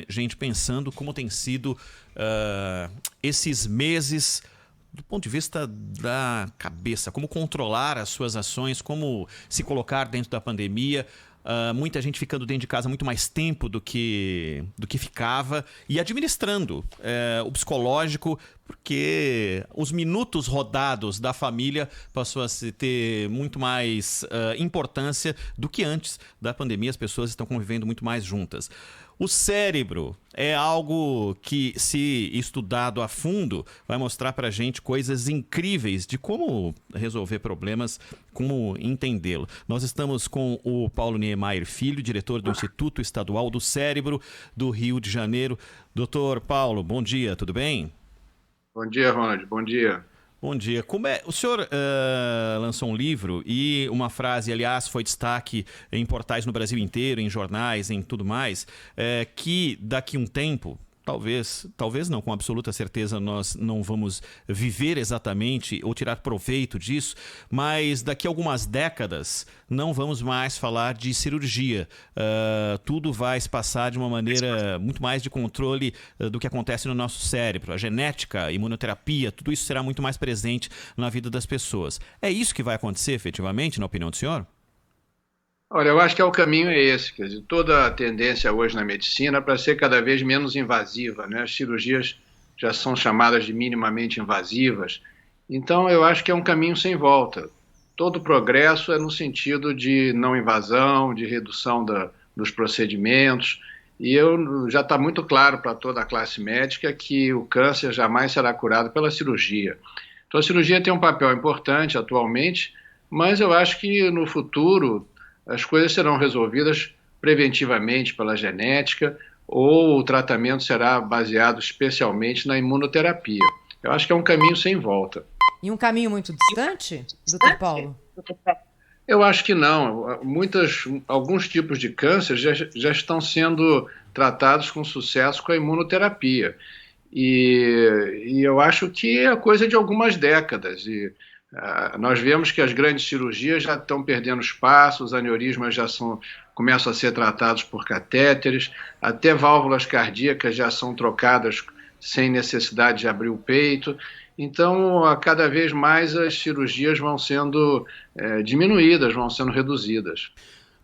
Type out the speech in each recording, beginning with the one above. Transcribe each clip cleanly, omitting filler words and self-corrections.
gente pensando como tem sido esses meses do ponto de vista da cabeça, como controlar as suas ações, como se colocar dentro da pandemia. Muita gente ficando dentro de casa muito mais tempo do que ficava e administrando o psicológico, porque os minutos rodados da família passou a ter muito mais importância do que antes da pandemia. As pessoas estão convivendo muito mais juntas. O cérebro é algo que, se estudado a fundo, vai mostrar para a gente coisas incríveis de como resolver problemas, como entendê-lo. Nós estamos com o Paulo Niemeyer Filho, diretor do Instituto Estadual do Cérebro do Rio de Janeiro. Doutor Paulo, bom dia, tudo bem? Bom dia, Ronald, bom dia. Bom dia. O senhor lançou um livro e uma frase, aliás, foi destaque em portais no Brasil inteiro, em jornais, em tudo mais, que daqui a um tempo, talvez não, com absoluta certeza nós não vamos viver exatamente ou tirar proveito disso, mas daqui a algumas décadas não vamos mais falar de cirurgia. Tudo vai se passar de uma maneira muito mais de controle do que acontece no nosso cérebro. A genética, a imunoterapia, tudo isso será muito mais presente na vida das pessoas. É isso que vai acontecer efetivamente, na opinião do senhor? Olha, eu acho que o caminho é esse, quer dizer, toda a tendência hoje na medicina é para ser cada vez menos invasiva, né? As cirurgias já são chamadas de minimamente invasivas, então eu acho que é um caminho sem volta. Todo progresso é no sentido de não invasão, de redução dos procedimentos, e já está muito claro para toda a classe médica que o câncer jamais será curado pela cirurgia. Então a cirurgia tem um papel importante atualmente, mas eu acho que no futuro as coisas serão resolvidas preventivamente pela genética ou o tratamento será baseado especialmente na imunoterapia. Eu acho que é um caminho sem volta. E um caminho muito distante, doutor Paulo? Eu acho que não. Alguns tipos de câncer já estão sendo tratados com sucesso com a imunoterapia. E eu acho que é coisa de algumas décadas. Nós vemos que as grandes cirurgias já estão perdendo espaço, os aneurismas começam a ser tratados por catéteres, até válvulas cardíacas já são trocadas sem necessidade de abrir o peito. Então, cada vez mais as cirurgias vão sendo diminuídas, vão sendo reduzidas.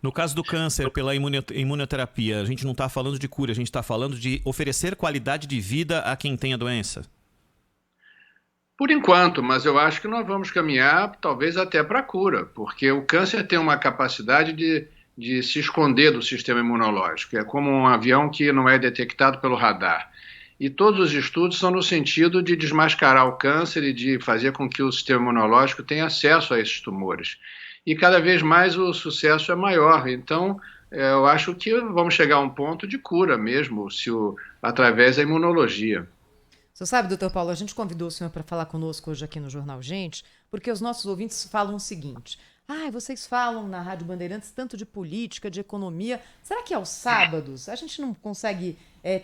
No caso do câncer, pela imunoterapia, a gente não está falando de cura, a gente está falando de oferecer qualidade de vida a quem tem a doença. Por enquanto, mas eu acho que nós vamos caminhar talvez até para a cura, porque o câncer tem uma capacidade de se esconder do sistema imunológico. É como um avião que não é detectado pelo radar. E todos os estudos são no sentido de desmascarar o câncer e de fazer com que o sistema imunológico tenha acesso a esses tumores. E cada vez mais o sucesso é maior. Então, eu acho que vamos chegar a um ponto de cura mesmo, através da imunologia. Você sabe, doutor Paulo, a gente convidou o senhor para falar conosco hoje aqui no Jornal Gente, porque os nossos ouvintes falam o seguinte: vocês falam na Rádio Bandeirantes tanto de política, de economia, será que aos sábados a gente não consegue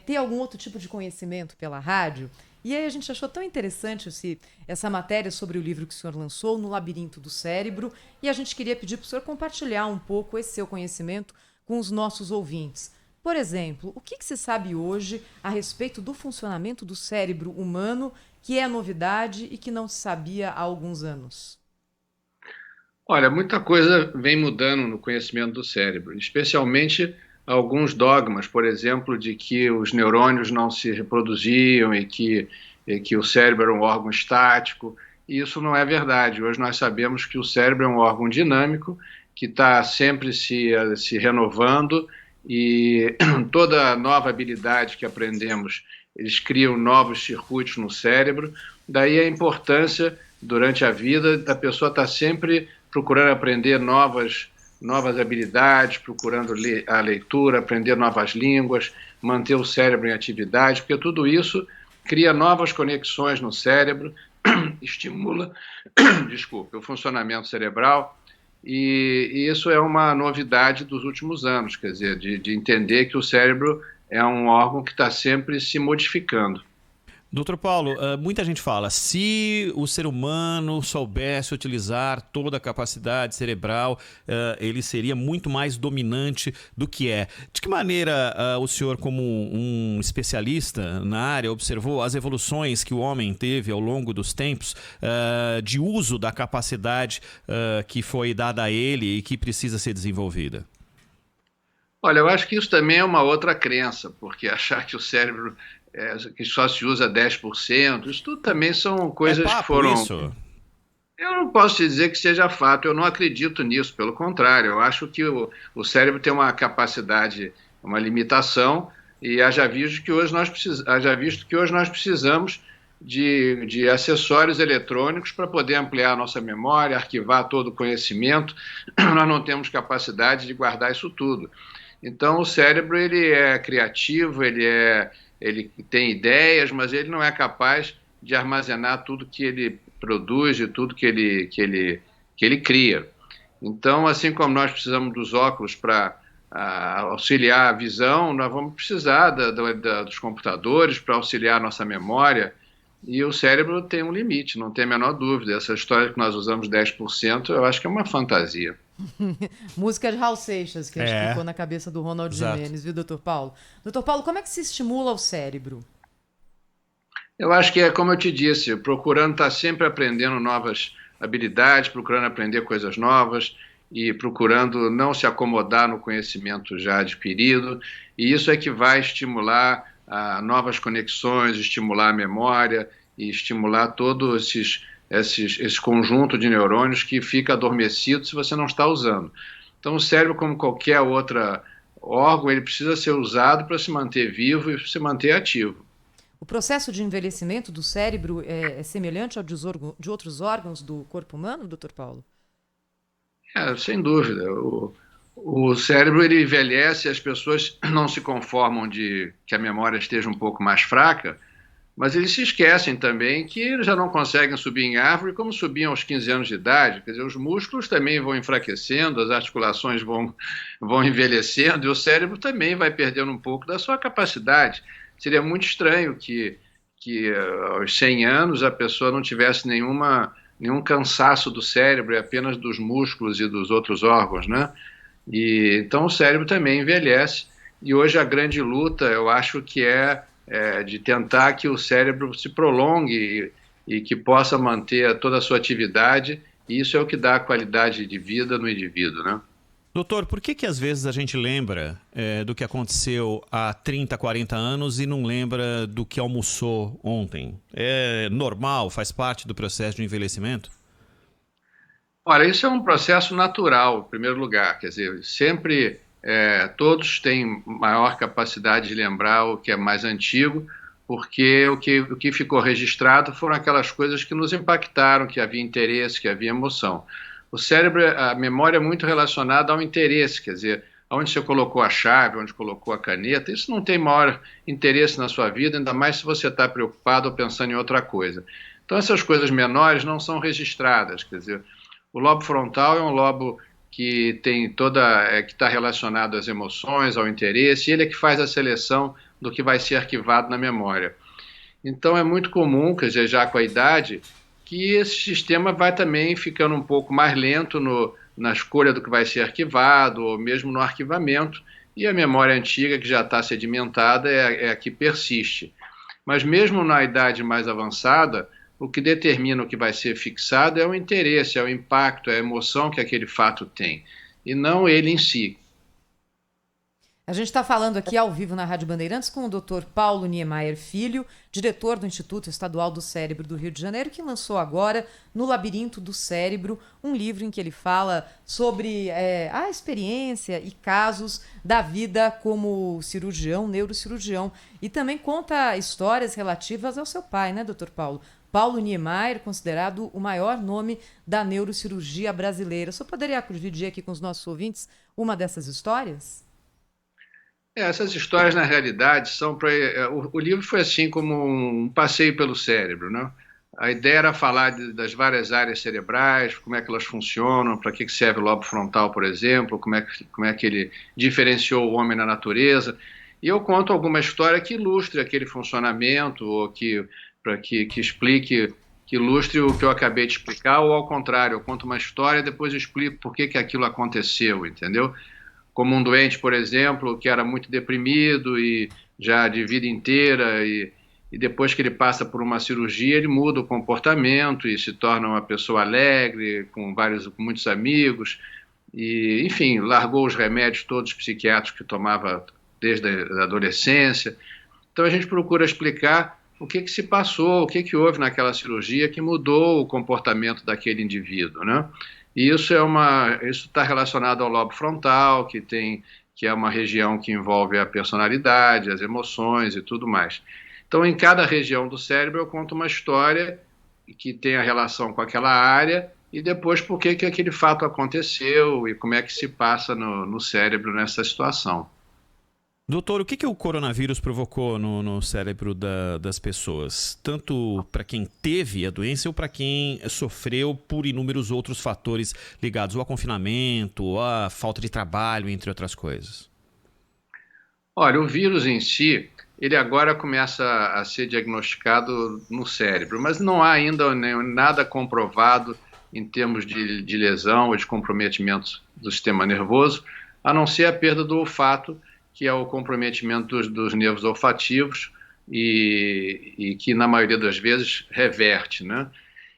ter algum outro tipo de conhecimento pela rádio? E aí a gente achou tão interessante essa matéria sobre o livro que o senhor lançou, No Labirinto do Cérebro, e a gente queria pedir para o senhor compartilhar um pouco esse seu conhecimento com os nossos ouvintes. Por exemplo, o que se sabe hoje a respeito do funcionamento do cérebro humano, que é novidade e que não se sabia há alguns anos? Olha, muita coisa vem mudando no conhecimento do cérebro, especialmente alguns dogmas, por exemplo, de que os neurônios não se reproduziam e que o cérebro era um órgão estático. E isso não é verdade. Hoje nós sabemos que o cérebro é um órgão dinâmico, que está sempre se renovando, e toda nova habilidade que aprendemos, eles criam novos circuitos no cérebro. Daí a importância, durante a vida, da pessoa estar sempre procurando aprender novas habilidades, procurando a leitura, aprender novas línguas, manter o cérebro em atividade, porque tudo isso cria novas conexões no cérebro, estimula o funcionamento cerebral. E isso é uma novidade dos últimos anos, quer dizer, de entender que o cérebro é um órgão que está sempre se modificando. Doutor Paulo, muita gente fala, se o ser humano soubesse utilizar toda a capacidade cerebral, ele seria muito mais dominante do que é. De que maneira o senhor, como um especialista na área, observou as evoluções que o homem teve ao longo dos tempos de uso da capacidade que foi dada a ele e que precisa ser desenvolvida? Olha, eu acho que isso também é uma outra crença, porque achar que o cérebro que só se usa 10%, isso tudo também são coisas que papo foram. isso? Eu não posso te dizer que seja fato, eu não acredito nisso, pelo contrário, eu acho que o cérebro tem uma capacidade, uma limitação, e haja visto que hoje nós precisamos de acessórios eletrônicos para poder ampliar a nossa memória, arquivar todo o conhecimento, nós não temos capacidade de guardar isso tudo. Então, o cérebro ele é criativo, ele tem ideias, mas ele não é capaz de armazenar tudo que ele produz e tudo que ele cria. Então, assim como nós precisamos dos óculos para auxiliar a visão, nós vamos precisar dos computadores para auxiliar a nossa memória, e o cérebro tem um limite, não tem a menor dúvida. Essa história que nós usamos 10%, eu acho que é uma fantasia. Música de Raul Seixas, que acho que ficou na cabeça do Ronald Exato. Gimenez, viu, doutor Paulo? Doutor Paulo, como é que se estimula o cérebro? Eu acho que é como eu te disse, procurando estar sempre aprendendo novas habilidades, procurando aprender coisas novas e procurando não se acomodar no conhecimento já adquirido, e isso é que vai estimular novas conexões, estimular a memória e estimular todo esse conjunto de neurônios que fica adormecido se você não está usando. Então, o cérebro, como qualquer outro órgão, ele precisa ser usado para se manter vivo e se manter ativo. O processo de envelhecimento do cérebro é semelhante ao de outros órgãos do corpo humano, doutor Paulo? Sem dúvida. O cérebro ele envelhece, as pessoas não se conformam de que a memória esteja um pouco mais fraca, mas eles se esquecem também que eles já não conseguem subir em árvore como subiam aos 15 anos de idade. Quer dizer, os músculos também vão enfraquecendo, as articulações vão envelhecendo e o cérebro também vai perdendo um pouco da sua capacidade. Seria muito estranho que aos 100 anos a pessoa não tivesse nenhum cansaço do cérebro, e apenas dos músculos e dos outros órgãos, né? Então o cérebro também envelhece, e hoje a grande luta, eu acho que é de tentar que o cérebro se prolongue e que possa manter toda a sua atividade, e isso é o que dá qualidade de vida no indivíduo, né? Doutor, por que às vezes a gente lembra do que aconteceu há 30, 40 anos e não lembra do que almoçou ontem? É normal, faz parte do processo de envelhecimento? Olha, isso é um processo natural, em primeiro lugar, quer dizer, sempre todos têm maior capacidade de lembrar o que é mais antigo, porque o que ficou registrado foram aquelas coisas que nos impactaram, que havia interesse, que havia emoção. O cérebro, a memória é muito relacionada ao interesse, quer dizer, onde você colocou a chave, onde colocou a caneta, isso não tem maior interesse na sua vida, ainda mais se você está preocupado ou pensando em outra coisa. Então essas coisas menores não são registradas, quer dizer, o lobo frontal é um lobo que tem que está relacionado às emoções, ao interesse, e ele é que faz a seleção do que vai ser arquivado na memória. Então é muito comum, quer dizer, já com a idade, que esse sistema vai também ficando um pouco mais lento na escolha do que vai ser arquivado, ou mesmo no arquivamento, e a memória antiga, que já está sedimentada, é a que persiste. Mas mesmo na idade mais avançada, o que determina o que vai ser fixado é o interesse, é o impacto, é a emoção que aquele fato tem, e não ele em si. A gente está falando aqui ao vivo na Rádio Bandeirantes com o Dr. Paulo Niemeyer Filho, diretor do Instituto Estadual do Cérebro do Rio de Janeiro, que lançou agora, No Labirinto do Cérebro, um livro em que ele fala sobre a experiência e casos da vida como cirurgião, neurocirurgião, e também conta histórias relativas ao seu pai, né, Dr. Paulo? Paulo Niemeyer, considerado o maior nome da neurocirurgia brasileira. O senhor poderia dividir aqui com os nossos ouvintes uma dessas histórias? Essas histórias, na realidade, são para. O livro foi assim como um passeio pelo cérebro, né? A ideia era falar das várias áreas cerebrais, como é que elas funcionam, para que serve o lobo frontal, por exemplo, como é que ele diferenciou o homem na natureza. e eu conto alguma história que ilustre aquele funcionamento, ou que explique, que ilustre o que eu acabei de explicar, ou ao contrário, eu conto uma história e depois eu explico por que aquilo aconteceu, entendeu? Como um doente, por exemplo, que era muito deprimido e já de vida inteira, e depois que ele passa por uma cirurgia, ele muda o comportamento e se torna uma pessoa alegre, com muitos amigos, e, enfim, largou os remédios todos psiquiátricos que tomava desde a adolescência. Então a gente procura explicar o que se passou, o que houve naquela cirurgia que mudou o comportamento daquele indivíduo, né? E isso está relacionado ao lobo frontal, que é uma região que envolve a personalidade, as emoções e tudo mais. Então, em cada região do cérebro, eu conto uma história que tem a relação com aquela área e depois por que aquele fato aconteceu e como é que se passa no cérebro nessa situação. Doutor, o que o coronavírus provocou no cérebro das pessoas? Tanto para quem teve a doença ou para quem sofreu por inúmeros outros fatores ligados ao confinamento, à falta de trabalho, entre outras coisas? Olha, o vírus em si, ele agora começa a ser diagnosticado no cérebro, mas não há ainda nada comprovado em termos de lesão ou de comprometimento do sistema nervoso, a não ser a perda do olfato, que é o comprometimento dos nervos olfativos e que, na maioria das vezes, reverte, né?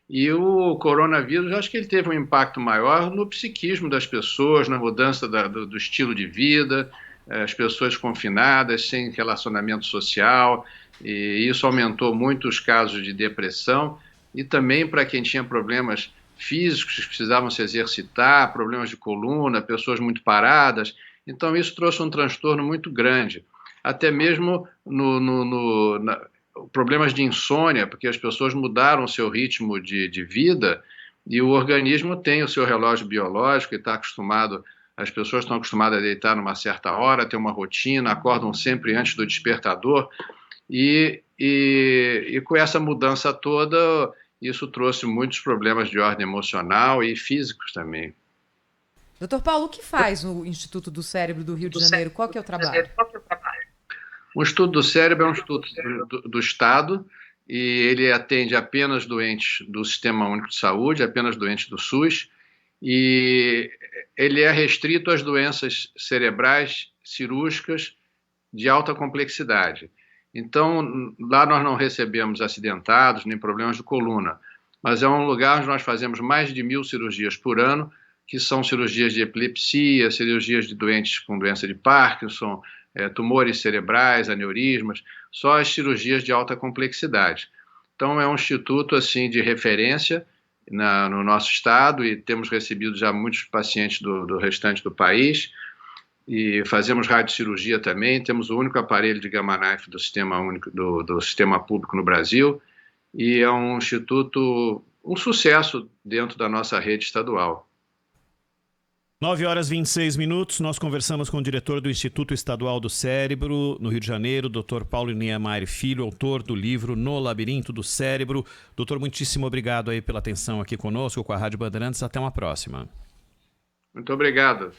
E o coronavírus, acho que ele teve um impacto maior no psiquismo das pessoas, na mudança do estilo de vida, as pessoas confinadas, sem relacionamento social, e isso aumentou muito os casos de depressão, e também para quem tinha problemas físicos, que precisavam se exercitar, problemas de coluna, pessoas muito paradas. Então, isso trouxe um transtorno muito grande, até mesmo problemas de insônia, porque as pessoas mudaram o seu ritmo de vida e o organismo tem o seu relógio biológico e está acostumado, as pessoas estão acostumadas a deitar numa certa hora, ter uma rotina, acordam sempre antes do despertador e com essa mudança toda, isso trouxe muitos problemas de ordem emocional e físicos também. Doutor Paulo, o que faz o Instituto do Cérebro do Rio de Janeiro? Qual que é o trabalho? O Instituto do Cérebro é um instituto do Estado e ele atende apenas doentes do Sistema Único de Saúde, apenas doentes do SUS, e ele é restrito às doenças cerebrais cirúrgicas de alta complexidade. Então, lá nós não recebemos acidentados nem problemas de coluna, mas é um lugar onde nós fazemos mais de 1.000 cirurgias por ano, que são cirurgias de epilepsia, cirurgias de doentes com doença de Parkinson, tumores cerebrais, aneurismas, só as cirurgias de alta complexidade. Então, é um instituto assim, de referência no nosso estado e temos recebido já muitos pacientes do restante do país e fazemos radiocirurgia também, temos o único aparelho de Gamma Knife do sistema único, do sistema público no Brasil e é um instituto, um sucesso dentro da nossa rede estadual. 9h26, nós conversamos com o diretor do Instituto Estadual do Cérebro, no Rio de Janeiro, Dr. Paulo Niemeyer Filho, autor do livro No Labirinto do Cérebro. Doutor, muitíssimo obrigado aí pela atenção aqui conosco, com a Rádio Bandeirantes. Até uma próxima. Muito obrigado.